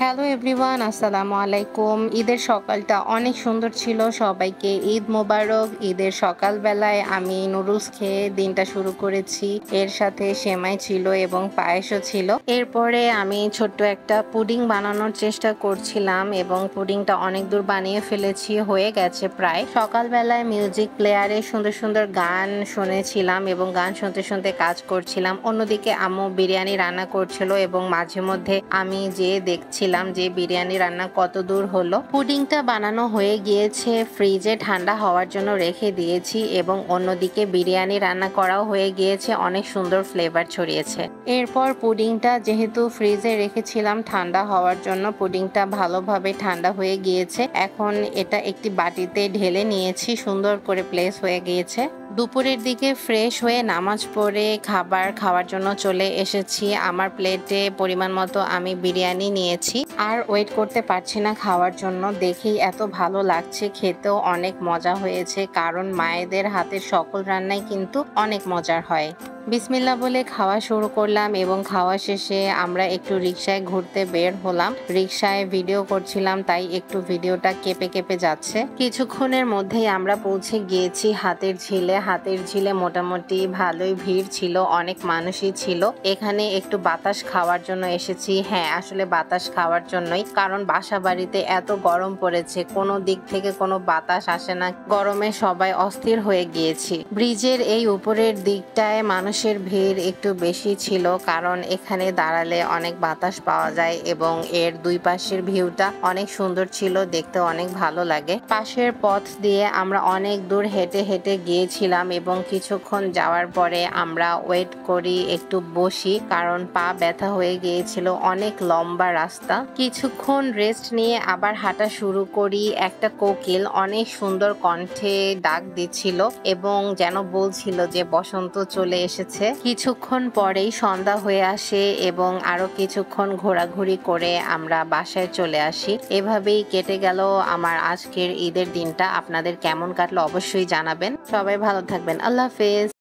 Hello everyone, আসসালামু আলাইকুম। ঈদের সকালটা অনেক সুন্দর ছিল। সবাইকে ঈদ মোবারক। ঈদের সকালবেলায় আমি নুডলস খেয়ে দিনটা শুরু করেছি। এর সাথে সেমাই ছিল এবং পায়েসও ছিল। এরপরে আমি ছোট্ট একটা পুডিং বানানোর চেষ্টা করছিলাম এবং পুডিংটা অনেক দূর বানিয়ে ফেলেছি, হয়ে গেছে প্রায়। সকালবেলায় মিউজিক প্লেয়ারে সুন্দর সুন্দর গান শুনেছিলাম এবং গান শুনতে শুনতে কাজ করছিলাম। অন্যদিকে আম্মু বিরিয়ানি রান্না করছিল এবং মাঝে মধ্যে আমি যেয়ে দেখছিলাম যে বিরিয়ানি রান্না কত দূর হলো। পুডিংটা বানানো হয়ে গিয়েছে, ফ্রিজে ঠান্ডা হওয়ার জন্য রেখে দিয়েছি এবং অন্যদিকে বিরিয়ানি রান্না করাও হয়ে গিয়েছে, অনেক সুন্দর ফ্লেভার ছড়িয়েছে। এরপর পুডিংটা যেহেতু ফ্রিজে রেখেছিলাম ঠান্ডা হওয়ার জন্য, পুডিংটা ভালোভাবে ঠান্ডা হয়ে গিয়েছে। এখন এটা একটি বাটিতে ঢেলে নিয়েছি, সুন্দর করে প্লেস হয়ে গিয়েছে। দুপুরের দিকে ফ্রেশ হয়ে নামাজ পড়ে খাবার খাওয়ার জন্য চলে এসেছি। আমার প্লেটে পরিমাণ মতো আমি বিরিয়ানি নিয়েছি, আর ওয়েট করতে পারছি না খাওয়ার জন্য। দেখেই এত ভালো লাগছে, খেতেও অনেক মজা হয়েছে, কারণ মায়েদের হাতের সকল রান্নাই কিন্তু অনেক মজার হয়। বিসমিল্লাহ বলে খাওয়া শুরু করলাম এবং খাওয়া শেষে আমরা একটু রিকশায় ঘুরতে বের হলাম। রিকশায় ভিডিও করছিলাম, তাই একটু ভিডিওটা কেঁপে কেঁপে যাচ্ছে। কিছুক্ষণের মধ্যেই আমরা পৌঁছে গিয়েছি হাতের ঝিলে। হাতের ঝিলে মোটামুটি ভালোই ভিড় ছিল, অনেক মানুষই ছিল। এখানে একটু বাতাস খাওয়ার জন্য এসেছি। হ্যাঁ, আসলে বাতাস খাওয়ার জন্যই, কারণ বাসা বাড়িতে এত গরম পড়েছে, কোনো দিক থেকে কোনো বাতাস আসে না। গরমে সবাই অস্থির হয়ে গিয়েছি। ব্রিজের এই উপরের দিকটায় মানুষের ভিড় একটু বেশি ছিল, কারণ এখানে দাঁড়ালে অনেক বাতাস পাওয়া যায় এবং এর দুই পাশের ভিউটা অনেক সুন্দর ছিল, দেখতে অনেক ভালো লাগে। পাশের পথ দিয়ে আমরা অনেক দূর হেঁটে হেঁটে গিয়েছিলাম এবং কিছুক্ষণ যাওয়ার পরে আমরা ওয়েট করি, একটু বসি, কারণ পা ব্যথা হয়ে গিয়েছিল, অনেক লম্বা রাস্তা। কিছুক্ষণ রেস্ট নিয়ে আবার হাঁটা শুরু করি। একটা কোকিল অনেক সুন্দর কণ্ঠে ডাক দিচ্ছিল এবং যেন বলছিল যে বসন্ত চলে এসেছে। কিছুক্ষণ পরেই সন্ধ্যা হয়ে আসে এবং আরো কিছুক্ষণ ঘোরাঘুরি করে আমরা বাসায় চলে আসি। এভাবেই কেটে গেল আমার আজকের ঈদের দিনটা। আপনাদের কেমন কাটলো অবশ্যই জানাবেন। সবাই ভালো থাকবেন। আল্লাহ হাফেজ।